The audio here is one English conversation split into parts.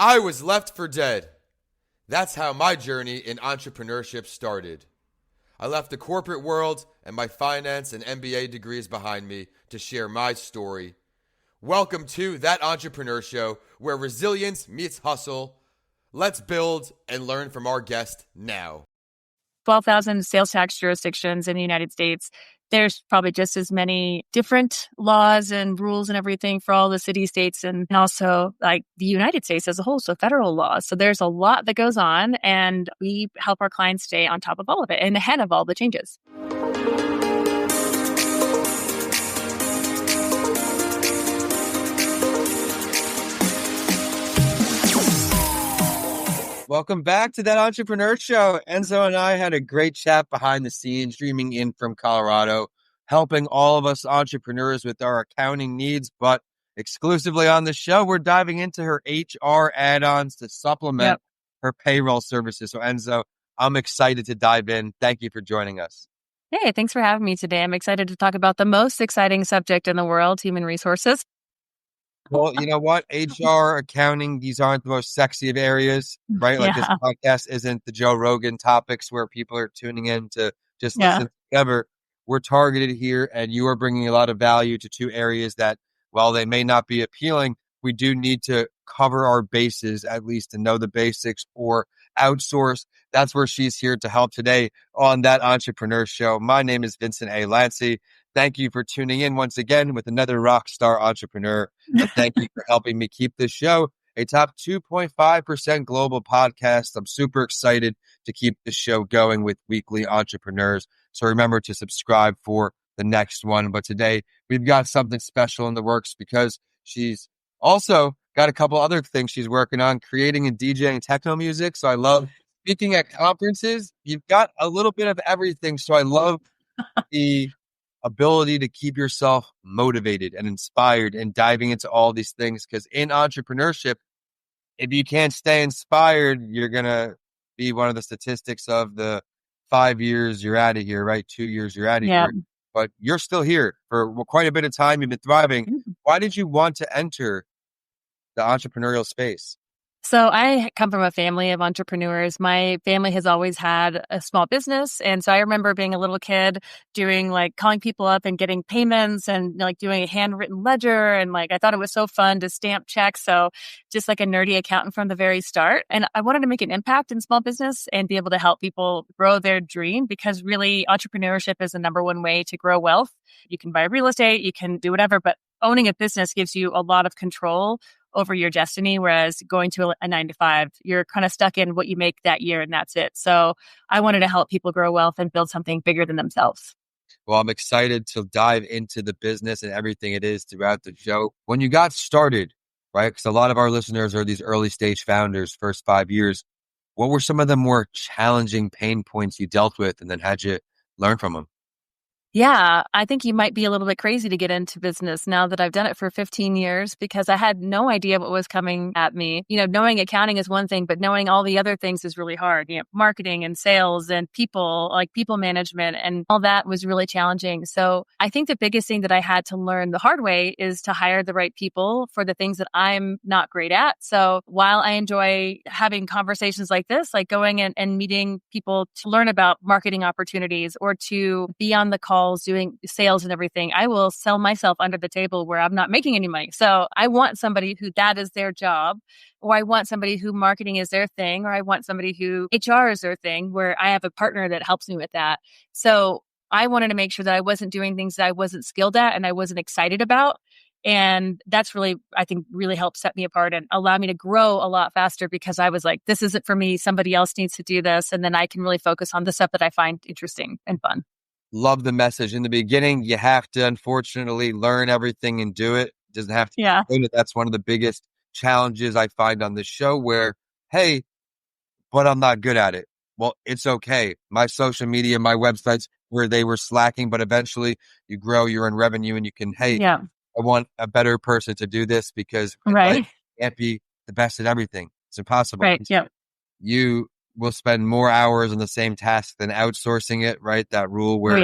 I was left for dead. That's how my journey in entrepreneurship started. I left the corporate world and my finance and MBA degrees behind me to share my story. Welcome to That Entrepreneur Show, where resilience meets hustle. Let's build and learn from our guest now. 12,000 sales tax jurisdictions in the United States. There's probably just as many different laws and rules and everything for all the city states and also like the United States as a whole, so federal laws. So there's a lot that goes on, and we help our clients stay on top of all of it and ahead of all the changes. Welcome back to That Entrepreneur Show. Enzo and I had a great chat behind the scenes, streaming in from Colorado, helping all of us entrepreneurs with our accounting needs. But exclusively on the show, we're diving into her HR add-ons to supplement her payroll services. So Enzo, I'm excited to dive in. Thank you for joining us. Hey, thanks for having me today. I'm excited to talk about the most exciting subject in the world, human resources. Well, you know what? HR, accounting, these aren't the most sexy of areas, right? Like this podcast isn't the Joe Rogan topics where people are tuning in to just listen together. We're targeted here, and you are bringing a lot of value to two areas that, while they may not be appealing, we do need to cover our bases, at least to know the basics or outsource. That's where she's here to help today on That Entrepreneur Show. My name is Vincent A. Lancey. Thank you for tuning in once again with another rock star entrepreneur. And thank you for helping me keep this show a top 2.5% global podcast. I'm super excited to keep this show going with weekly entrepreneurs. So remember to subscribe for the next one. But today we've got something special in the works because she's also got a couple other things she's working on, creating and DJing techno music. So I love speaking at conferences. You've got a little bit of everything. So I love the ability to keep yourself motivated and inspired and diving into all these things. Because in entrepreneurship, if you can't stay inspired, you're going to be one of the statistics of the 5 years you're out of here, right? 2 years you're out of here. But you're still here for quite a bit of time. You've been thriving. Why did you want to enter the entrepreneurial space? So I come from a family of entrepreneurs. My family has always had a small business. And so I remember being a little kid doing calling people up and getting payments and doing a handwritten ledger. And I thought it was so fun to stamp checks. So just like a nerdy accountant from the very start. And I wanted to make an impact in small business and be able to help people grow their dream, because really entrepreneurship is the number one way to grow wealth. You can buy real estate, you can do whatever, but owning a business gives you a lot of control over your destiny, whereas going to a 9-to-5, you're kind of stuck in what you make that year and that's it. So I wanted to help people grow wealth and build something bigger than themselves. Well, I'm excited to dive into the business and everything it is throughout the show. When you got started, right? Because a lot of our listeners are these early stage founders, first 5 years. What were some of the more challenging pain points you dealt with, and then how'd you learn from them? Yeah, I think you might be a little bit crazy to get into business now that I've done it for 15 years, because I had no idea what was coming at me. Knowing accounting is one thing, but knowing all the other things is really hard. Marketing and sales and people management and all that was really challenging. So I think the biggest thing that I had to learn the hard way is to hire the right people for the things that I'm not great at. So while I enjoy having conversations like this, like going and meeting people to learn about marketing opportunities or to be on the call doing sales and everything, I will sell myself under the table where I'm not making any money. So I want somebody who that is their job, or I want somebody who marketing is their thing, or I want somebody who HR is their thing, where I have a partner that helps me with that. So I wanted to make sure that I wasn't doing things that I wasn't skilled at and I wasn't excited about. And that's really, I think, really helped set me apart and allow me to grow a lot faster, because I was like, this isn't for me. Somebody else needs to do this. And then I can really focus on the stuff that I find interesting and fun. Love the message. In the beginning, you have to, unfortunately, learn everything and do it. It doesn't have to be good. That's one of the biggest challenges I find on this show, where, hey, but I'm not good at it. Well, it's okay. My social media, my websites, where they were slacking, but eventually you grow, you're in revenue, and you can, I want a better person to do this, because I can't be the best at everything. It's impossible. Right. Yeah. You will spend more hours on the same task than outsourcing it, right? That rule where,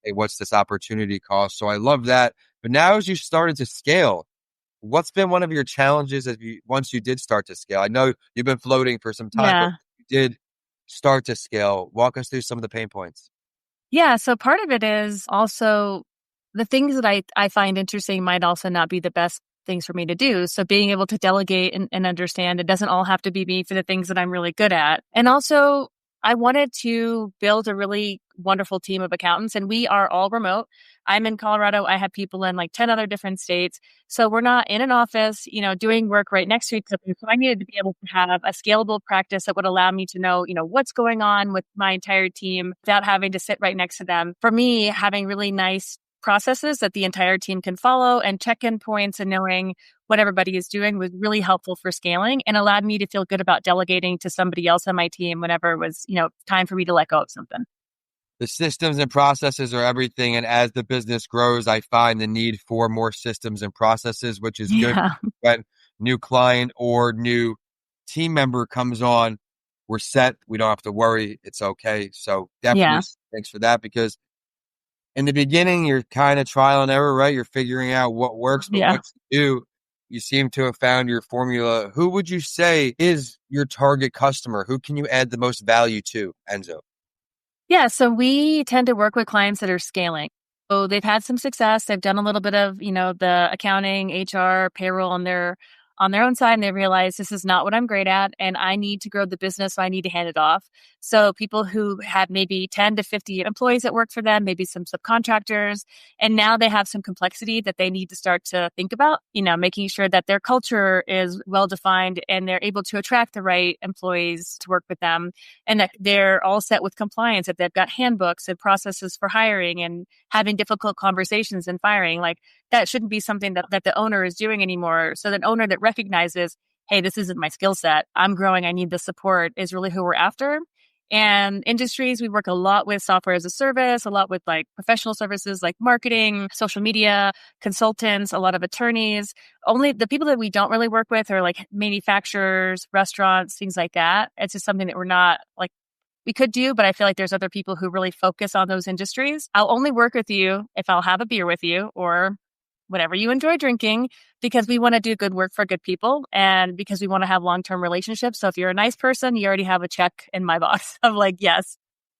hey, what's this opportunity cost? So I love that. But now as you started to scale, What's been one of your challenges once you did start to scale? I know you've been floating for some time, but Yeah. you did start to scale. Walk us through some of the pain points. Yeah. So part of it is also the things that I find interesting might also not be the best things for me to do. So being able to delegate and understand it doesn't all have to be me for the things that I'm really good at. And also, I wanted to build a really wonderful team of accountants, and we are all remote. I'm in Colorado. I have people in like 10 other different states. So we're not in an office, doing work right next to each other. So I needed to be able to have a scalable practice that would allow me to know, what's going on with my entire team without having to sit right next to them. For me, having really nice processes that the entire team can follow and check-in points and knowing what everybody is doing was really helpful for scaling and allowed me to feel good about delegating to somebody else on my team whenever it was, time for me to let go of something. The systems and processes are everything. And as the business grows, I find the need for more systems and processes, which is good. Yeah. When new client or new team member comes on, we're set. We don't have to worry. It's okay. So definitely Yeah. thanks for that, because in the beginning, you're kind of trial and error, right? You're figuring out what works, but Yeah. once you do, you seem to have found your formula. Who would you say is your target customer? Who can you add the most value to, Enzo? Yeah. So we tend to work with clients that are scaling. So they've had some success. They've done a little bit of, the accounting, HR, payroll on their own side, and they realize this is not what I'm great at and I need to grow the business, so I need to hand it off. So people who have maybe 10 to 50 employees that work for them, maybe some subcontractors, and now they have some complexity that they need to start to think about, making sure that their culture is well defined and they're able to attract the right employees to work with them, and that they're all set with compliance, that they've got handbooks and processes for hiring and having difficult conversations and firing. Like, that shouldn't be something that the owner is doing anymore. So that owner that recognizes, hey, this isn't my skill set, I'm growing, I need the support, is really who we're after. And industries, we work a lot with software as a service, a lot with like professional services like marketing, social media, consultants, a lot of attorneys. Only the people that we don't really work with are like manufacturers, restaurants, things like that. It's just something that we're not like, we could do, but I feel like there's other people who really focus on those industries. I'll only work with you if I'll have a beer with you or whatever you enjoy drinking, because we want to do good work for good people and because we want to have long-term relationships. So if you're a nice person, you already have a check in my box of like, yes.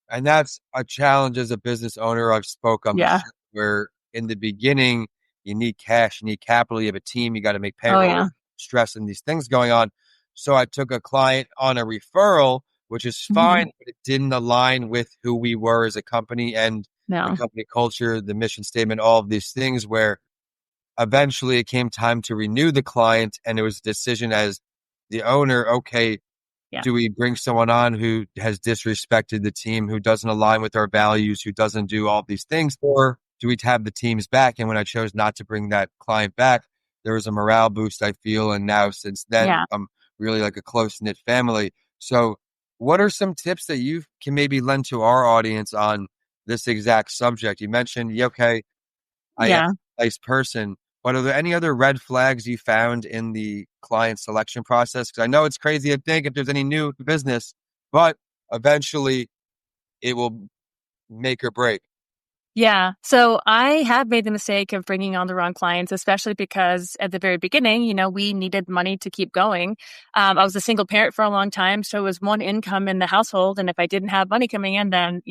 And that's a challenge as a business owner. I've spoke on the Yeah. show where in the beginning, you need cash, you need capital, you have a team, you got to make Oh, payroll, yeah. stress and these things going on. So I took a client on a referral, which is fine, but it didn't align with who we were as a company and the No. company culture, the mission statement, all of these things, where eventually it came time to renew the client. And it was a decision as the owner, okay, Yeah. do we bring someone on who has disrespected the team, who doesn't align with our values, who doesn't do all these things, or do we have the teams back? And when I chose not to bring that client back, there was a morale boost, I feel. And now since then, Yeah. I'm really like a close knit family. So what are some tips that you can maybe lend to our audience on this exact subject? You mentioned, okay, I am Yeah. a nice person, but are there any other red flags you found in the client selection process? Because I know it's crazy to think if there's any new business, but eventually it will make or break. Yeah. So I have made the mistake of bringing on the wrong clients, especially because at the very beginning, we needed money to keep going. I was a single parent for a long time. So it was one income in the household. And if I didn't have money coming in, then,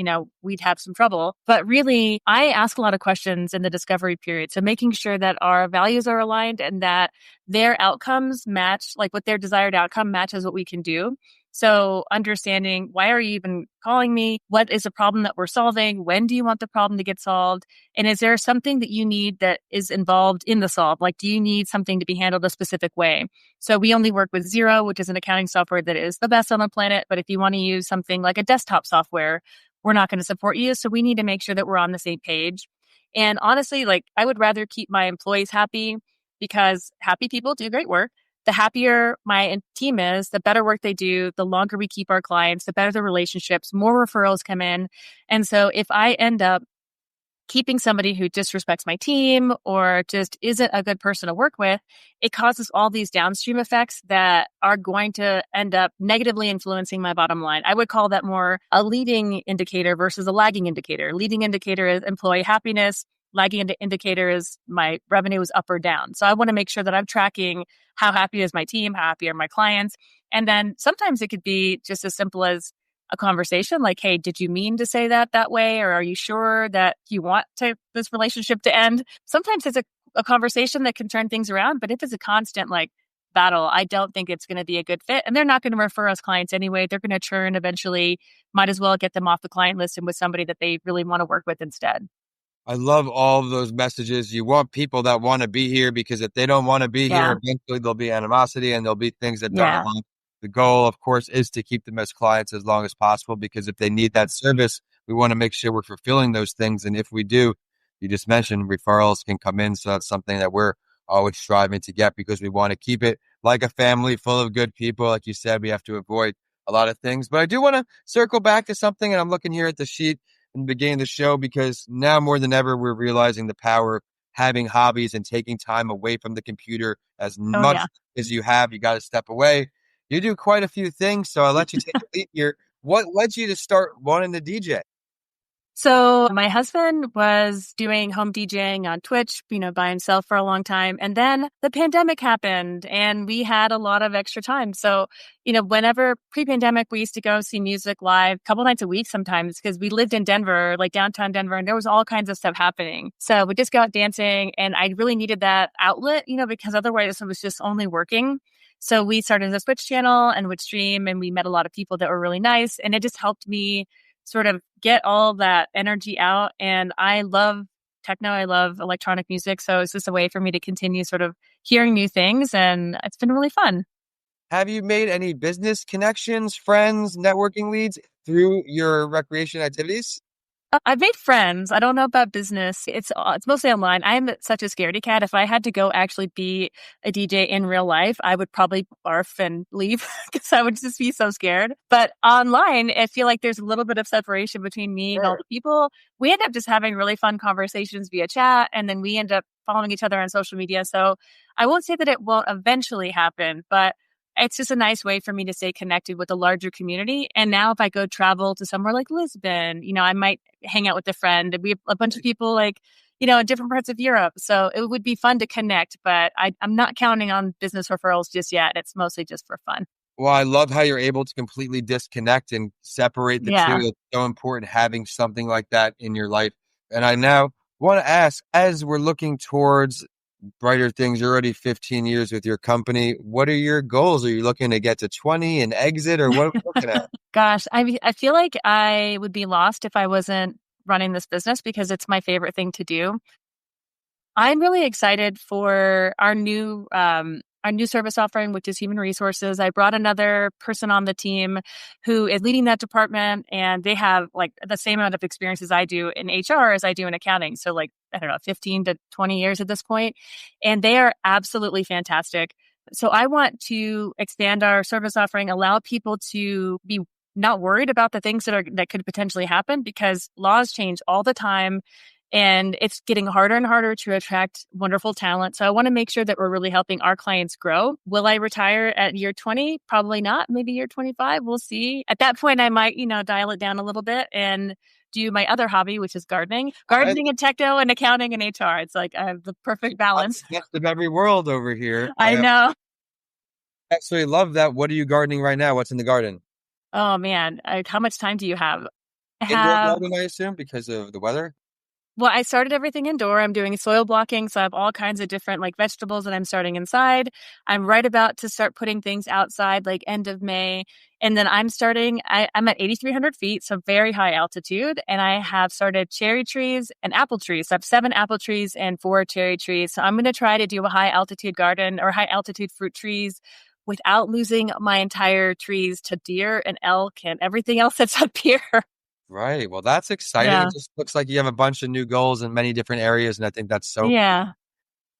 we'd have some trouble. But really, I ask a lot of questions in the discovery period. So making sure that our values are aligned and that their outcomes match, like what their desired outcome matches what we can do. So understanding, why are you even calling me? What is the problem that we're solving? When do you want the problem to get solved? And is there something that you need that is involved in the solve? Like, do you need something to be handled a specific way? So we only work with Xero, which is an accounting software that is the best on the planet. But if you want to use something like a desktop software, we're not going to support you. So we need to make sure that we're on the same page. And honestly, like, I would rather keep my employees happy, because happy people do great work. The happier my team is, the better work they do, the longer we keep our clients, the better the relationships, more referrals come in. And so if I end up keeping somebody who disrespects my team or just isn't a good person to work with, it causes all these downstream effects that are going to end up negatively influencing my bottom line. I would call that more a leading indicator versus a lagging indicator. Leading indicator is employee happiness. lagging indicator is my revenue is up or down. So I want to make sure that I'm tracking how happy is my team, how happy are my clients. And then sometimes it could be just as simple as a conversation like, hey, did you mean to say that way? Or are you sure that you want this relationship to end? Sometimes it's a conversation that can turn things around. But if it's a constant like battle, I don't think it's going to be a good fit. And they're not going to refer us clients anyway. They're going to churn eventually. Might as well get them off the client list and with somebody that they really want to work with instead. I love all of those messages. You want people that want to be here, because if they don't want to be here, eventually there'll be animosity and there'll be things that don't align. The goal, of course, is to keep them as clients as long as possible, because if they need that service, we want to make sure we're fulfilling those things. And if we do, you just mentioned referrals can come in. So that's something that we're always striving to get, because we want to keep it like a family full of good people. Like you said, we have to avoid a lot of things. But I do want to circle back to something, and I'm looking here at the sheet in the beginning of the show, because now more than ever, we're realizing the power of having hobbies and taking time away from the computer. As much as you have, you got to step away. You do quite a few things, so I'll let you take the lead here. What led you to start wanting to DJ? So my husband was doing home DJing on Twitch, by himself for a long time. And then the pandemic happened and we had a lot of extra time. So, whenever pre-pandemic, we used to go see music live a couple nights a week sometimes, because we lived in Denver, like downtown Denver, and there was all kinds of stuff happening. So we just go out dancing, and I really needed that outlet, because otherwise it was just only working. So we started a Twitch channel and would stream, and we met a lot of people that were really nice. And it just helped me sort of get all that energy out. And I love techno. I love electronic music. So it's just a way for me to continue sort of hearing new things. And it's been really fun. Have you made any business connections, friends, networking leads through your recreation activities? I've made friends. I don't know about business. It's mostly online. I'm such a scaredy cat. If I had to go actually be a DJ in real life, I would probably barf and leave because I would just be so scared. But online, I feel like there's a little bit of separation between me and all the people. We end up just having really fun conversations via chat, and then we end up following each other on social media. So I won't say that it won't eventually happen, but it's just a nice way for me to stay connected with a larger community. And now if I go travel to somewhere like Lisbon, I might hang out with a friend. We have a bunch of people in different parts of Europe. So it would be fun to connect, but I'm not counting on business referrals just yet. It's mostly just for fun. Well, I love how you're able to completely disconnect and separate the two. It's so important having something like that in your life. And I now want to ask, as we're looking towards brighter things, you're already 15 years with your company. What are your goals? Are you looking to get to 20 and exit, or what are we looking at? Gosh, I feel like I would be lost if I wasn't running this business, because it's my favorite thing to do. I'm really excited for our new service offering, which is human resources. I brought another person on the team who is leading that department, and they have like the same amount of experience as I do in HR as I do in accounting. So 15 to 20 years at this point. And they are absolutely fantastic. So I want to expand our service offering, allow people to be not worried about the things that could potentially happen, because laws change all the time. And it's getting harder and harder to attract wonderful talent. So I want to make sure that we're really helping our clients grow. Will I retire at year 20? Probably not. Maybe year 25. We'll see. At that point, I might, dial it down a little bit and do my other hobby, which is gardening and techno and accounting and HR. It's like I have the perfect balance. Best of every world over here. I know. I absolutely love that. What are you gardening right now? What's in the garden? Oh man. How much time do you have? Indoor garden, I assume, because of the weather? Well, I started everything indoor. I'm doing soil blocking. So I have all kinds of different vegetables that I'm starting inside. I'm right about to start putting things outside end of May. And then I'm at 8,300 feet, so very high altitude. And I have started cherry trees and apple trees. So I have 7 apple trees and 4 cherry trees. So I'm going to try to do a high altitude garden or high altitude fruit trees without losing my entire trees to deer and elk and everything else that's up here. Right. Well, that's exciting. Yeah. It just looks like you have a bunch of new goals in many different areas. And I think that's so Yeah.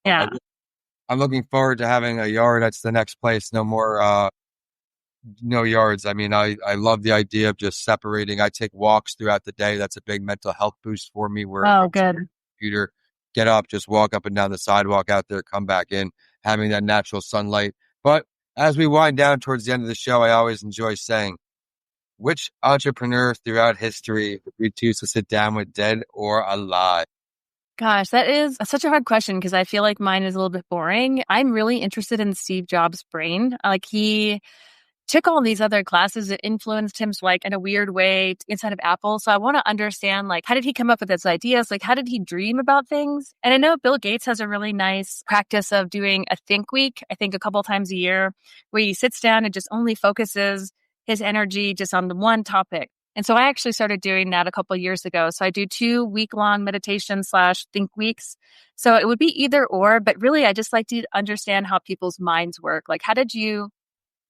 Yeah. I'm looking forward to having a yard. That's the next place. No more, no yards. I mean, I love the idea of just separating. I take walks throughout the day. That's a big mental health boost for me, where Good. Computer, get up, just walk up and down the sidewalk out there, come back in, having that natural sunlight. But as we wind down towards the end of the show, I always enjoy saying, which entrepreneur throughout history would you choose to sit down with, dead or alive? Gosh, that is such a hard question because I feel like mine is a little bit boring. I'm really interested in Steve Jobs' brain. Like he took all these other classes that influenced him like in a weird way inside of Apple. So I want to understand like how did he come up with his ideas? Like how did he dream about things? And I know Bill Gates has a really nice practice of doing a think week, I think a couple times a year, where he sits down and just only focuses his energy just on the one topic. And so I actually started doing that a couple of years ago. So I do 2-week-long meditation/think weeks. So it would be either or, but really I just like to understand how people's minds work. Like how do you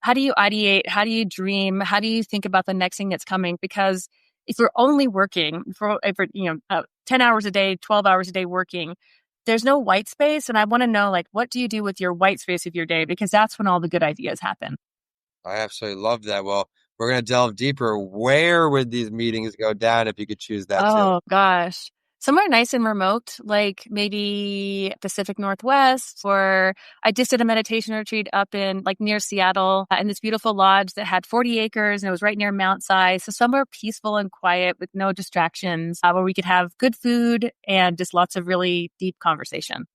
ideate? How do you dream? How do you think about the next thing that's coming? Because if you're only working for 10 hours a day, 12 hours a day working, there's no white space. And I want to know, like, what do you do with your white space of your day? Because that's when all the good ideas happen. I absolutely love that. Well, we're going to delve deeper. Where would these meetings go down if you could choose that too? Oh, gosh. Somewhere nice and remote, like maybe Pacific Northwest, or I just did a meditation retreat up in like near Seattle in this beautiful lodge that had 40 acres and it was right near Mount Si. So somewhere peaceful and quiet with no distractions where we could have good food and just lots of really deep conversation.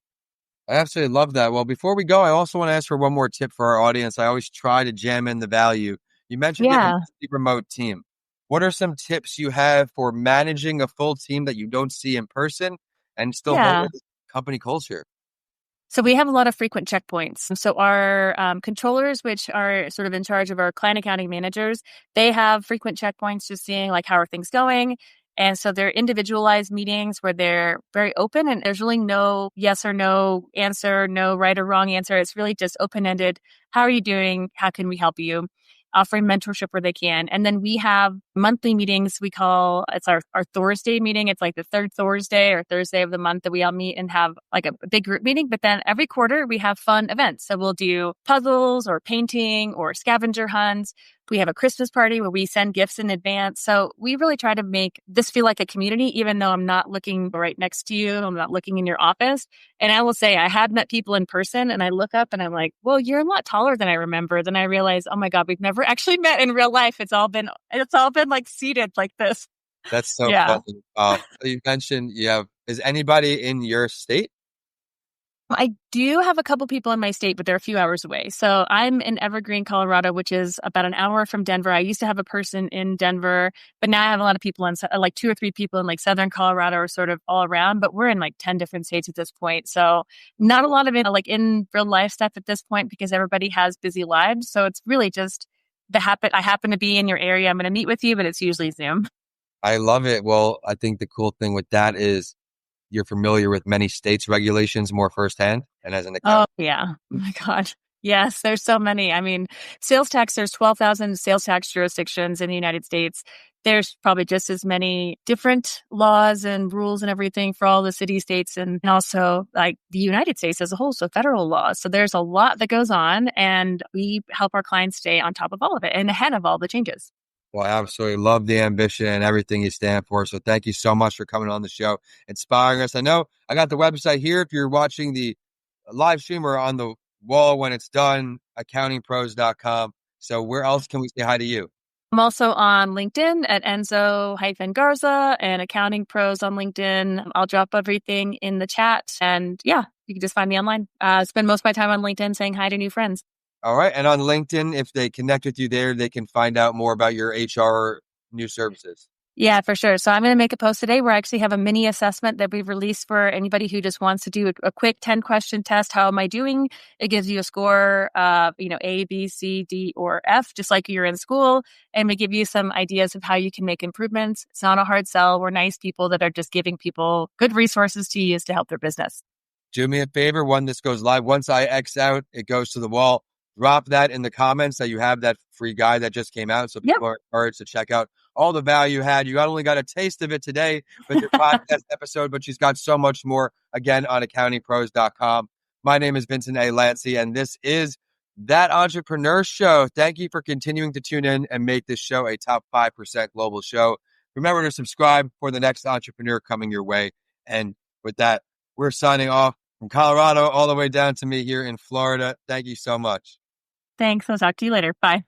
I absolutely love that. Well, before we go, I also want to ask for one more tip for our audience. I always try to jam in the value. You mentioned you have Yeah. a remote team. What are some tips you have for managing a full team that you don't see in person and still Yeah. hold company culture? So we have a lot of frequent checkpoints. So our controllers, which are sort of in charge of our client accounting managers, they have frequent checkpoints just seeing like, how are things going? And so they're individualized meetings where they're very open and there's really no yes or no answer, no right or wrong answer. It's really just open-ended. How are you doing? How can we help you? Offering mentorship where they can. And then we have monthly meetings it's our Thursday meeting. It's like the third Thursday or Thursday of the month that we all meet and have like a big group meeting. But then every quarter we have fun events. So we'll do puzzles or painting or scavenger hunts. We have a Christmas party where we send gifts in advance. So we really try to make this feel like a community, even though I'm not looking right next to you. I'm not looking in your office. And I will say I had met people in person and I look up and I'm like, well, you're a lot taller than I remember. Then I realize, oh my God, we've never actually met in real life. It's all been like seated like this. That's so Yeah. funny. So you mentioned is anybody in your state? I do have a couple people in my state, but they're a few hours away. So I'm in Evergreen, Colorado, which is about an hour from Denver. I used to have a person in Denver, but now I have a lot of people like 2 or 3 people in like Southern Colorado are sort of all around, but we're in like 10 different states at this point. So not a lot of it like in real life stuff at this point because everybody has busy lives. So it's really just I happen to be in your area. I'm going to meet with you, but it's usually Zoom. I love it. Well, I think the cool thing with that is you're familiar with many states' regulations more firsthand and as an accountant. Oh, yeah. Oh my God. Yes, there's so many. I mean, there's 12,000 sales tax jurisdictions in the United States. There's probably just as many different laws and rules and everything for all the city states and also like the United States as a whole. So federal laws. So there's a lot that goes on and we help our clients stay on top of all of it and ahead of all the changes. Well, I absolutely love the ambition and everything you stand for. So thank you so much for coming on the show, inspiring us. I know I got the website here. If you're watching the live stream or on the wall when it's done, accountingprose.com. So where else can we say hi to you? I'm also on LinkedIn at Enzo-Garza and Accounting Prose on LinkedIn. I'll drop everything in the chat. And yeah, you can just find me online. Spend most of my time on LinkedIn saying hi to new friends. All right. And on LinkedIn, if they connect with you there, they can find out more about your HR new services. Yeah, for sure. So I'm going to make a post today where I actually have a mini assessment that we've released for anybody who just wants to do a quick 10-question test. How am I doing? It gives you a score of, A, B, C, D, or F, just like you're in school. And we give you some ideas of how you can make improvements. It's not a hard sell. We're nice people that are just giving people good resources to use to help their business. Do me a favor. When this goes live, once I X out, it goes to the wall. Drop that in the comments that you have that free guide that just came out. So people are encouraged to check out all the value you had. You not only got a taste of it today with your podcast episode, but she's got so much more, again, on accountingprose.com. My name is Vincent A. Lancy, and this is That Entrepreneur Show. Thank you for continuing to tune in and make this show a top 5% global show. Remember to subscribe for the next entrepreneur coming your way. And with that, we're signing off from Colorado all the way down to me here in Florida. Thank you so much. Thanks. I'll talk to you later. Bye.